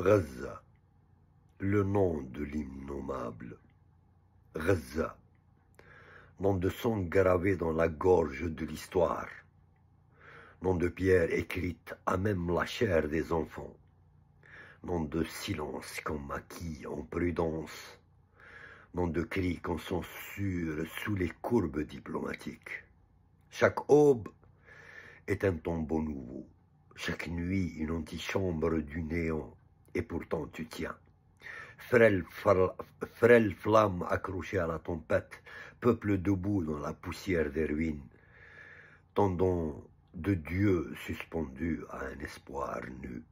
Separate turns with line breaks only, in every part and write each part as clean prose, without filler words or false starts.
Gaza, le nom de l'innommable. Gaza, nom de sang gravé dans la gorge de l'histoire, nom de pierre écrite à même la chair des enfants, nom de silence qu'on maquille en prudence, nom de cris qu'on censure sous les courbes diplomatiques. Chaque aube est un tombeau nouveau, chaque nuit une antichambre du néant, et pourtant tu tiens. Frêle flamme accrochée à la tempête, peuple debout dans la poussière des ruines, tendon de Dieu suspendu à un espoir nu.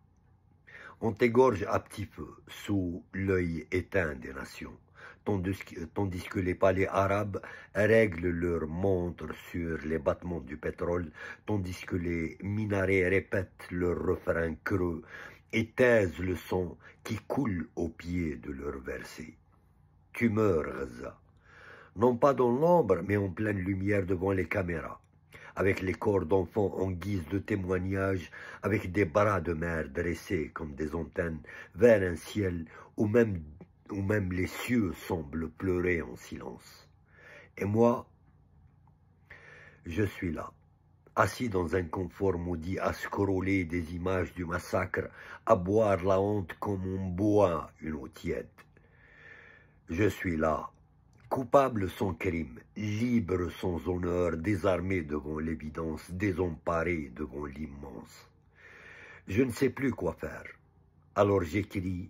On t'égorge à petit feu, sous l'œil éteint des nations, tandis que les palais arabes règlent leurs montres sur les battements du pétrole, tandis que les minarets répètent leurs refrains creux et taisent le sang qui coule au pied de leur versets. Tu meurs, Gaza, non pas dans l'ombre, mais en pleine lumière devant les caméras, avec les corps d'enfants en guise de témoignage, avec des bras de mer dressés comme des antennes vers un ciel où même les cieux semblent pleurer en silence. Et moi, je suis là, assis dans un confort maudit, à scroller des images du massacre, à boire la honte comme on boit une eau tiède. Je suis là, coupable sans crime, libre sans honneur, désarmé devant l'évidence, désemparé devant l'immense. Je ne sais plus quoi faire, alors j'écris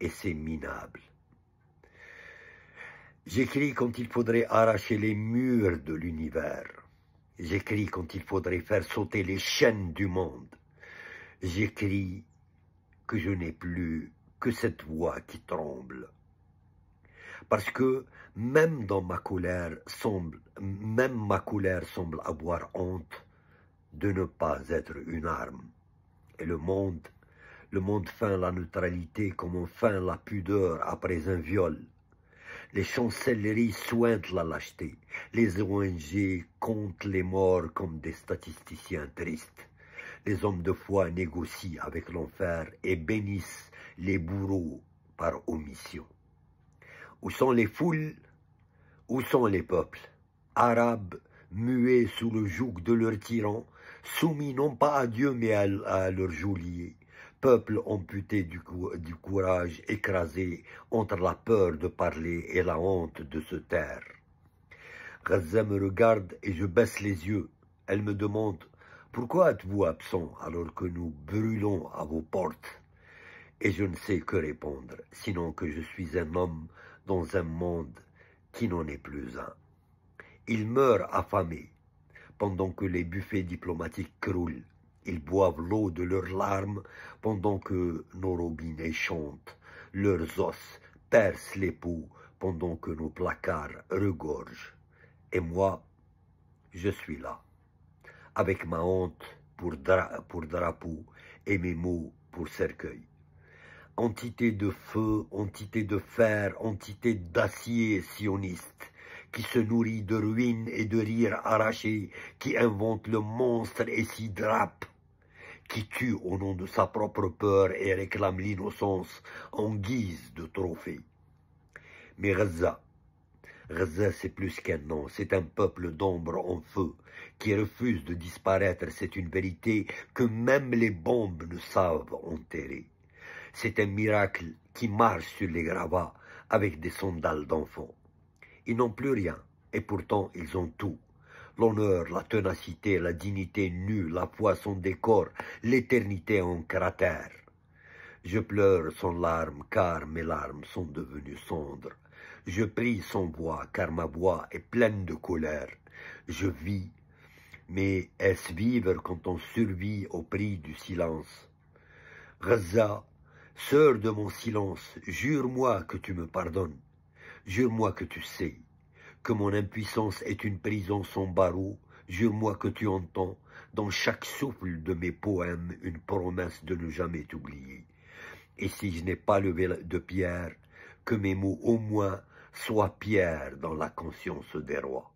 et c'est minable. J'écris quand il faudrait arracher les murs de l'univers. J'écris quand il faudrait faire sauter les chaînes du monde. J'écris que je n'ai plus que cette voix qui tremble. Parce que même ma colère semble avoir honte de ne pas être une arme. Et le monde feint la neutralité comme on feint la pudeur après un viol. Les chancelleries sointent la lâcheté. Les ONG comptent les morts comme des statisticiens tristes. Les hommes de foi négocient avec l'enfer et bénissent les bourreaux par omission. Où sont les foules? Où sont les peuples? Arabes, muets sous le joug de leurs tyrans, soumis non pas à Dieu mais à leurs geôliers. Peuple amputé du courage, écrasé entre la peur de parler et la honte de se taire. Gaza me regarde et je baisse les yeux. Elle me demande « Pourquoi êtes-vous absent alors que nous brûlons à vos portes ?» Et je ne sais que répondre, sinon que je suis un homme dans un monde qui n'en est plus un. Ils meurent affamés, pendant que les buffets diplomatiques croulent. Ils boivent l'eau de leurs larmes pendant que nos robinets chantent. Leurs os percent les peaux pendant que nos placards regorgent. Et moi, je suis là, avec ma honte pour drapeau et mes mots pour cercueil. Entité de feu, entité de fer, entité d'acier sioniste, qui se nourrit de ruines et de rires arrachés, qui invente le monstre et s'y drape, qui tue au nom de sa propre peur et réclame l'innocence en guise de trophée. Mais Gaza c'est plus qu'un nom, c'est un peuple d'ombre en feu, qui refuse de disparaître, c'est une vérité que même les bombes ne savent enterrer. C'est un miracle qui marche sur les gravats avec des sandales d'enfants. Ils n'ont plus rien, et pourtant ils ont tout. L'honneur, la ténacité, la dignité nue, la foi sans décor, l'éternité en cratère. Je pleure sans larmes, car mes larmes sont devenues cendres. Je prie sans voix, car ma voix est pleine de colère. Je vis, mais est-ce vivre quand on survit au prix du silence? Gaza, sœur de mon silence, jure-moi que tu me pardonnes. Jure-moi que tu sais que mon impuissance est une prison sans barreaux. Jure-moi que tu entends dans chaque souffle de mes poèmes une promesse de ne jamais t'oublier. Et si je n'ai pas levé de pierre, que mes mots au moins soient pierres dans la conscience des rois.